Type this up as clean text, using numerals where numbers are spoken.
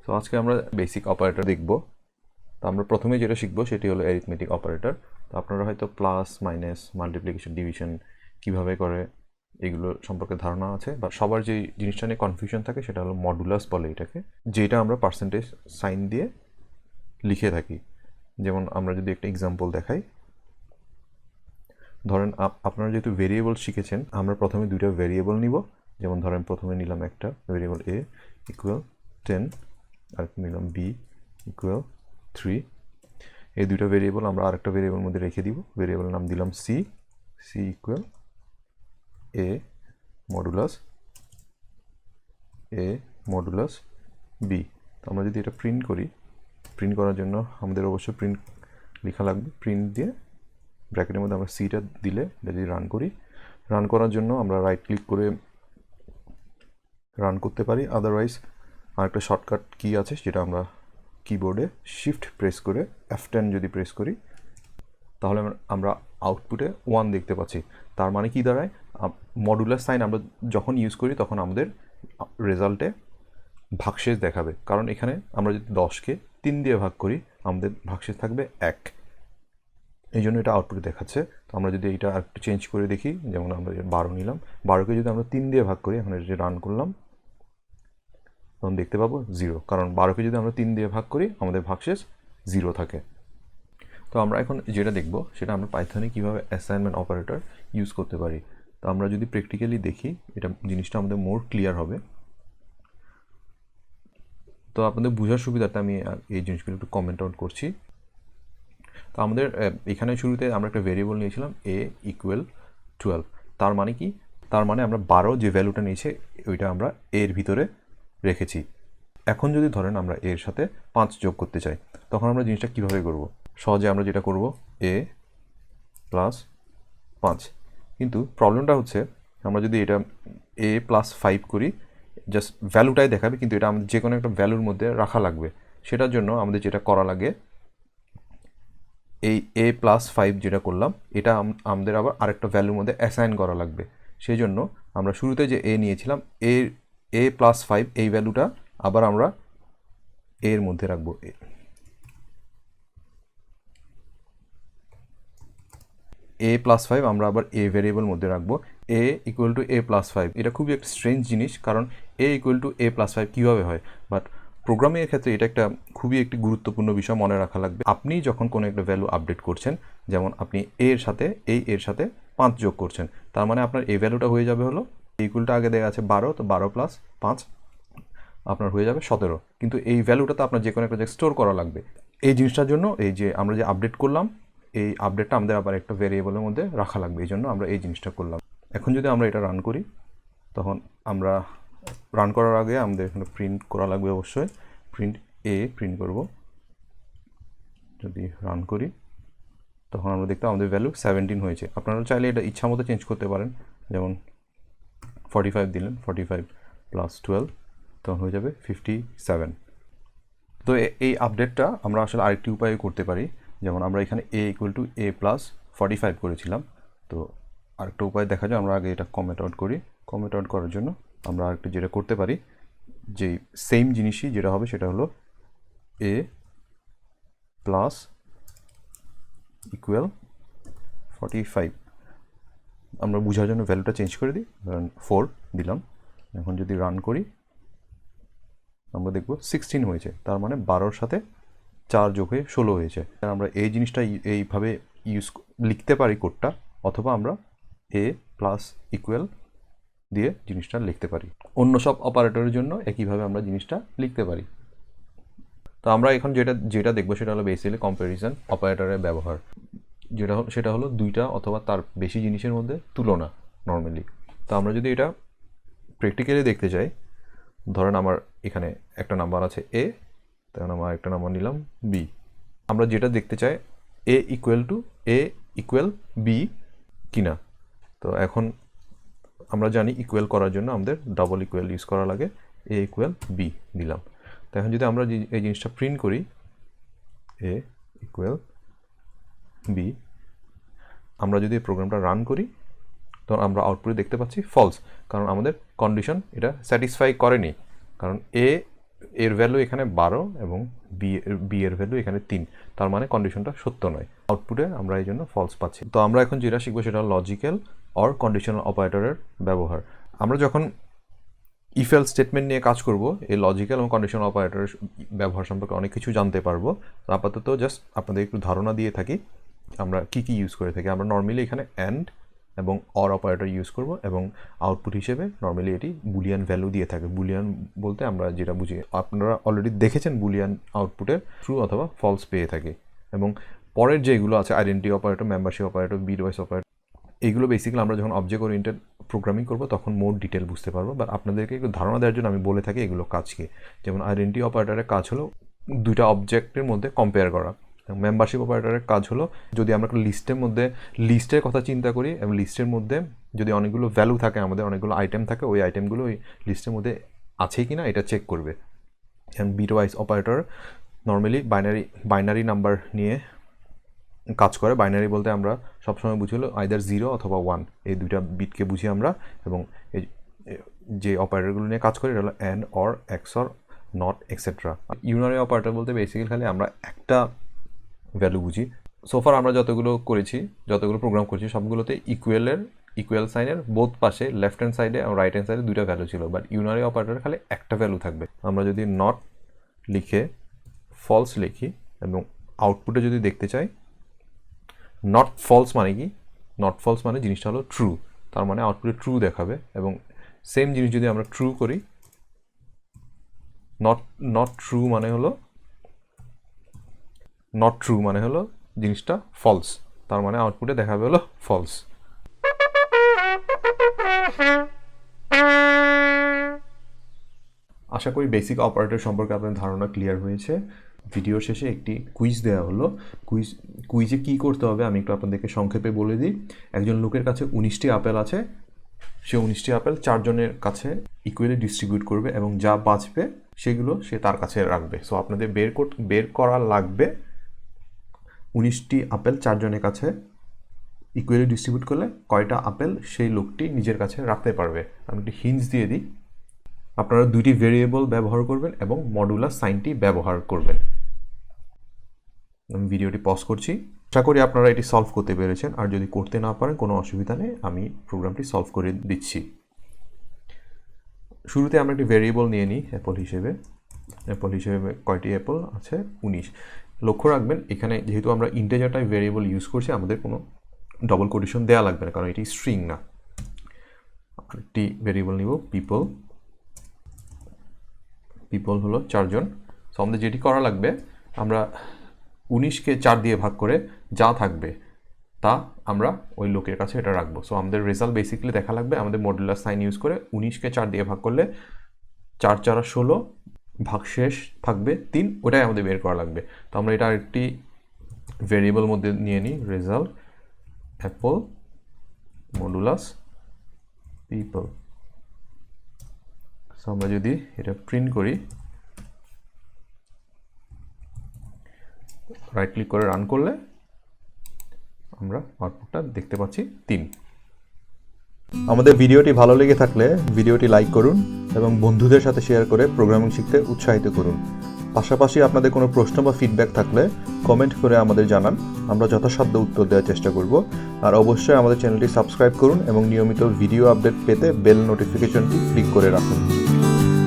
তো আজকে আমরা বেসিক অপারেটর দেখব। তো আমরা প্রথমে যেটা শিখবো সেটি হলো অ্যারিথমেটিক অপারেটর। তো আপনারা হয়তো প্লাস, মাইনাস, মাল্টিপ্লিকেশন, ডিভিশন কীভাবে করে এগুলো সম্পর্কে ধারণা আছে, বা সবার যে জিনিসটা নিয়ে কনফিউশন থাকে সেটা হলো মডুলাস বলে এটাকে, যেটা আমরা পার্সেন্টেজ সাইন দিয়ে লিখে থাকি। যেমন আমরা যদি একটা এক্সাম্পল দেখাই, ধরেন আপনারা যেহেতু ভেরিয়েবল শিখেছেন, আমরা প্রথমে দুইটা ভেরিয়েবল নিব। যেমন ধরেন প্রথমে নিলাম একটা ভেরিয়েবল a ইকুয়াল 10, আর নিলাম b ইকুয়াল 3। এই দুইটা ভেরিয়েবল আমরা আরেকটা ভেরিয়েবল মধ্যে রেখে দিব। ভেরিয়েবলের নাম দিলাম c equal a modulus b। তো আমরা যদি এটা প্রিন্ট করি, প্রিন্ট করার জন্য আমাদের অবশ্যই প্রিন্ট লেখা লাগবে। প্রিন্ট দিয়ে ব্র্যাকেটের মধ্যে আমরা সিটা দিলে যদি রান করি, রান করার জন্য আমরা রাইট ক্লিক করে রান করতে পারি। আদারওয়াইজ আরেকটা শর্টকাট কি আছে, যেটা আমরা কিবোর্ডে শিফট প্রেস করে F10 যদি প্রেস করি, তাহলে আমরা আউটপুটে 1 দেখতে পাচ্ছি। তার মানে কি দাঁড়ায়, মডুলাস সাইন আমরা যখন ইউজ করি তখন আমাদের রেজাল্টে ভাগশেষ দেখাবে। কারণ এখানে আমরা যদি 10কে 3 দিয়ে ভাগ করি, আমাদের ভাগশেষ থাকবে 1। এই জন্য এটা আউটপুটে দেখাচ্ছে। তো আমরা যদি এটা একটু চেঞ্জ করে দেখি, যেমন আমরা 12 নিলাম, 12কে যদি আমরা 3 দিয়ে ভাগ করি, এখন এটা রান করলাম, তখন দেখতে পাবো 0। কারণ 12কে যদি আমরা 3 দিয়ে ভাগ করি, আমাদের ভাগশেষ 0 থাকে। তো আমরা এখন যেটা দেখব সেটা আমরা পাইথনে কীভাবে অ্যাসাইনমেন্ট অপারেটর ইউজ করতে পারি। তো আমরা যদি প্র্যাকটিক্যালি দেখি, এটা জিনিসটা আমাদের মোর ক্লিয়ার হবে। তো আপনাদের বোঝার সুবিধাতে আমি এই জিনিসগুলো একটু কমেন্ট আউট করছি। তো আমাদের এখানে শুরুতে আমরা একটা ভেরিয়েবল নিয়েছিলাম a ইকুয়াল 12। তার মানে কি, তার মানে আমরা 12 যে ভ্যালুটা নিয়েছে ওইটা আমরা এর ভিতরে রেখেছি। এখন যদি ধরেন আমরা এর সাথে 5 যোগ করতে চাই, তখন আমরা জিনিসটা কীভাবে করব? সহজে আমরা যেটা করব a প্লাস 5। কিন্তু প্রবলেমটা হচ্ছে, আমরা যদি এটা a প্লাস 5 করি, জাস্ট ভ্যালুটাই দেখাবে, কিন্তু এটা আমাদের যে কোনো একটা ভ্যালুর মধ্যে রাখা লাগবে। সেটার জন্য আমাদের যেটা করা লাগে, এই a প্লাস 5 যেটা করলাম, এটা আমাদের আবার আরেকটা ভ্যালুর মধ্যে অ্যাসাইন করা লাগবে। সেই জন্য আমরা শুরুতে যে a নিয়েছিলাম, a প্লাস 5 এই ভ্যালুটা আবার আমরা এর মধ্যে রাখবো। a প্লাস 5 আমরা আবার a ভ্যারিয়েবল মধ্যে রাখবো। a equal to a plus 5, এটা খুবই একটা স্ট্রেঞ্জ জিনিস, কারণ a equal to a plus 5 কীভাবে হয়? বাট প্রোগ্রামিংয়ের ক্ষেত্রে এটা একটা খুবই একটি গুরুত্বপূর্ণ বিষয় মনে রাখা লাগবে। আপনি যখন কোনো একটা ভ্যালু আপডেট করছেন, যেমন আপনি এর সাথে 5 যোগ করছেন, তার মানে আপনার এই ভ্যালুটা হয়ে যাবে হলো ইকুয়ালটা আগে দেওয়া আছে 12, তো 12 প্লাস 5 আপনার হয়ে যাবে 17। কিন্তু এই ভ্যালুটা তো আপনার যে কোনো একটা জায়গায় স্টোর করা লাগবে। এই জিনিসটার জন্য এই যে আমরা যে আপডেট করলাম, এই আপডেটটা আমাদের আবার একটা ভেরিয়েবলের মধ্যে রাখা লাগবে। এই জন্য আমরা এই জিনিসটা করলাম। এখন যদি আমরা এটা রান করি, তখন আমরা রান করার আগে আমাদের এখানে প্রিন্ট করা লাগবে অবশ্যই। প্রিন্ট a প্রিন্ট করব। যদি রান করি, তখন আমরা দেখতে আমাদের ভ্যালু 17 হয়েছে। আপনারা চাইলে এটা ইচ্ছা মতো চেঞ্জ করতে পারেন। যেমন 45 দিলেন, 45 প্লাস 12, তখন হয়ে যাবে 57। তো এই আপডেটটা আমরা আসলে আরেকটি উপায়ে করতে পারি। যেমন আমরা এখানে a equal to a plus 45 করেছিলাম। তো আরেকটা উপায় দেখা যায়, আমরা আগে এটা কমেন্ট আউট করি। কমেন্ট আউট করার জন্য আমরা আরেকটা যেটা করতে পারি, যে সেম জিনিসই যেটা হবে সেটা হলো a প্লাস ইকুয়াল 45। আমরা বোঝার জন্য ভ্যালুটা চেঞ্জ করে দিই, ধরেন 4 দিলাম। এখন যদি রান করি, আমরা দেখব 16 হয়েছে। তার মানে 12-র সাথে 4 যোগ হয়ে 16 হয়েছে। আমরা এই জিনিসটা এইভাবে লিখতে পারি কোডটা, অথবা আমরা a প্লাস ইকুয়াল দিয়ে জিনিসটা লিখতে পারি। অন্য সব অপারেটরের জন্য একইভাবে আমরা জিনিসটা লিখতে পারি। তো আমরা এখন যেটা দেখবো সেটা হলো বেসিক্যালি কম্প্যারিজন অপারেটরের ব্যবহার। সেটা হলো দুইটা অথবা তার বেশি জিনিসের মধ্যে তুলনা নর্মালি। তো আমরা যদি এটা প্র্যাকটিক্যালি দেখতে চাই, ধরেন আমার এখানে একটা নাম্বার আছে a, তখন আমরা একটা নাম্বার নিলাম b। আমরা যেটা দেখতে চাই a ইকুয়াল b কিনা। তো এখন আমরা জানি ইকুয়াল করার জন্য আমাদের ডাবল ইকুয়াল ইউজ করা লাগে। a ইকুয়াল b দিলাম। তো এখন যদি আমরা এই জিনিসটা প্রিন্ট করি, a ইকুয়াল b, আমরা যদি প্রোগ্রামটা রান করি, তখন আমরা আউটপুটে দেখতে পাচ্ছি ফলস, কারণ আমাদের কন্ডিশন এটা স্যাটিসফাই করেনি। কারণ a এর ভ্যালু এখানে 12 এবং বি এর ভ্যালু এখানে 3, তার মানে কন্ডিশনটা সত্য নয়। আউটপুটে আমরা এই জন্য ফলস পাচ্ছি। তো আমরা এখন যেটা শিখবো সেটা লজিক্যাল অর কন্ডিশনাল অপারেটরের ব্যবহার। আমরা যখন ইফ এলস স্টেটমেন্ট নিয়ে কাজ করব, এই লজিক্যাল এবং কন্ডিশনাল অপারেটরের ব্যবহার সম্পর্কে অনেক কিছু জানতে পারবো। আপাতত জাস্ট আপনাদের একটু ধারণা দিয়ে থাকি আমরা কি ইউজ করে থাকি। আমরা নর্মালি এখানে অ্যান্ড এবং অর অপারেটর ইউজ করব এবং আউটপুট হিসেবে নর্মালি এটি বুলিয়ান ভ্যালু দিয়ে থাকে। বুলিয়ান বলতে আমরা যেটা বুঝি, আপনারা অলরেডি দেখেছেন বুলিয়ান আউটপুটে ট্রু অথবা ফলস পেয়ে থাকে। এবং পরের যেগুলো আছে identity operator, membership operator, bitwise operator, এইগুলো বেসিক্যালি আমরা যখন অবজেক্ট ওরিয়েন্টেড প্রোগ্রামিং করবো তখন মোর ডিটেল বুঝতে পারবো। বাট আপনাদেরকে একটু ধারণা দেওয়ার জন্য আমি বলে থাকি এগুলো কাজ কি। যেমন আইডেন্টিটি অপারেটরের কাজ হলো দুইটা অবজেক্টের মধ্যে কম্পেয়ার করা। মেম্বারশিপ অপারেটরের কাজ হলো যদি আমরা একটা লিস্টের মধ্যে লিস্টের কথা চিন্তা করি এবং লিস্টের মধ্যে যদি অনেকগুলো ভ্যালু থাকে, আমাদের অনেকগুলো আইটেম থাকে, ওই আইটেমগুলো ওই লিস্টের মধ্যে আছে কি না এটা চেক করবে। এবং bitwise operator normally binary number নিয়ে কাজ করে। বাইনারি বলতে আমরা সবসময় বুঝি হলো আইদার 0 অথবা 1, এই দুইটা বিটকে বুঝি আমরা। এবং এই যে অপারেটরগুলো নিয়ে কাজ করে এটা হলো and, or, XOR, not, etcetera. Unary operator বলতে বেসিক্যালি খালি আমরা একটা ভ্যালু বুঝি। সোফার আমরা যতগুলো প্রোগ্রাম করছি সবগুলোতে ইকুয়াল সাইনের বোথ পাশে লেফট হ্যান্ড সাইডে এবং রাইট হ্যান্ড সাইডে দুইটা ভ্যালু ছিল। বাট ইউনারি অপারেটর খালি একটা ভ্যালু থাকবে। আমরা যদি নট লিখে ফলস লিখি এবং আউটপুটে যদি দেখতে চাই নট ফলস মানে কি, নট ফলস মানে জিনিসটা হলো ট্রু, তার মানে আউটপুটে ট্রু দেখাবে। এবং সেম জিনিস যদি আমরা ট্রু করি, নট ট্রু মানে হলো জিনিসটা ফলস, তার মানে আউটপুটে দেখাবে হলো ফলস। আশা করি বেসিক অপারেটর সম্পর্কে আপনার ধারণা ক্লিয়ার হয়েছে। ভিডিও শেষে একটি কুইজ দেওয়া হলো। কুইজে কী করতে হবে আমি একটু আপনাদেরকে সংক্ষেপে বলে দিই। একজন লোকের কাছে 19টি আপেল আছে, সে 19টি আপেল 4 জনের কাছে ইকুয়ালি ডিস্ট্রিবিউট করবে এবং যা বাঁচবে সেগুলো সে তার কাছে রাখবে। সো আপনাদের বের করা লাগবে 19টি আপেল 4 জনের কাছে ইকুয়ালি ডিস্ট্রিবিউট করলে কয়টা আপেল সেই লোকটি নিজের কাছে রাখতে পারবে। আমি একটি হিন্টস দিয়ে দিই, আপনারা দুইটি ভেরিয়েবল ব্যবহার করবেন এবং মডুলাস সাইনটি ব্যবহার করবেন। আমি ভিডিওটি পজ করছি। আশা করি আপনারা এটি সলভ করতে পেরেছেন, আর যদি করতে না পারেন কোনো অসুবিধা নেই, আমি প্রোগ্রামটি সলভ করে দিচ্ছি। শুরুতে আমরা একটি ভেরিয়েবল নিয়ে নিই অ্যাপল হিসেবে কয়টি অ্যাপল আছে 19। লক্ষ্য রাখবেন এখানে যেহেতু আমরা ইন্টিজার টাইপ ভেরিয়েবল ইউজ করছি আমাদের কোনো ডবল কোটেশন দেওয়া লাগবে না, কারণ এটি স্ট্রিং না। একটি ভেরিয়েবল নিব পিপল হলো 4 জন। সো আমাদের যেটি করা লাগবে, আমরা 19কে 4 দিয়ে ভাগ করে যা থাকবে তা আমরা ওই লোকের কাছে এটা রাখবো। সো আমাদের রেজাল্ট বেসিক্যালি দেখা লাগবে আমাদের মডুলাস সাইন ইউজ করে 19কে 4 দিয়ে ভাগ করলে 4 4 16 ভাগশেষ থাকবে 3, ওটাই আমাদের বের করা লাগবে। তো আমরা এটা আরেকটি ভেরিয়েবল মধ্যে নিয়ে নিই, result Apple modulus people. So আমরা যদি এটা প্রিন্ট করি, রাইট ক্লিক করে রান করলে আমরা আউটপুটটা দেখতে পাচ্ছি 3। আমাদের ভিডিওটি ভালো লেগে থাকলে ভিডিওটি লাইক করুন এবং বন্ধুদের সাথে শেয়ার করে প্রোগ্রামিং শিখতে উৎসাহিত করুন। পাশাপাশি আপনাদের কোনো প্রশ্ন বা ফিডব্যাক থাকলে কমেন্ট করে আমাদের জানান, আমরা যথাসাধ্য উত্তর দেওয়ার চেষ্টা করব। আর অবশ্যই আমাদের চ্যানেলটি সাবস্ক্রাইব করুন এবং নিয়মিত ভিডিও আপডেট পেতে বেল নোটিফিকেশনটি ক্লিক করে রাখুন।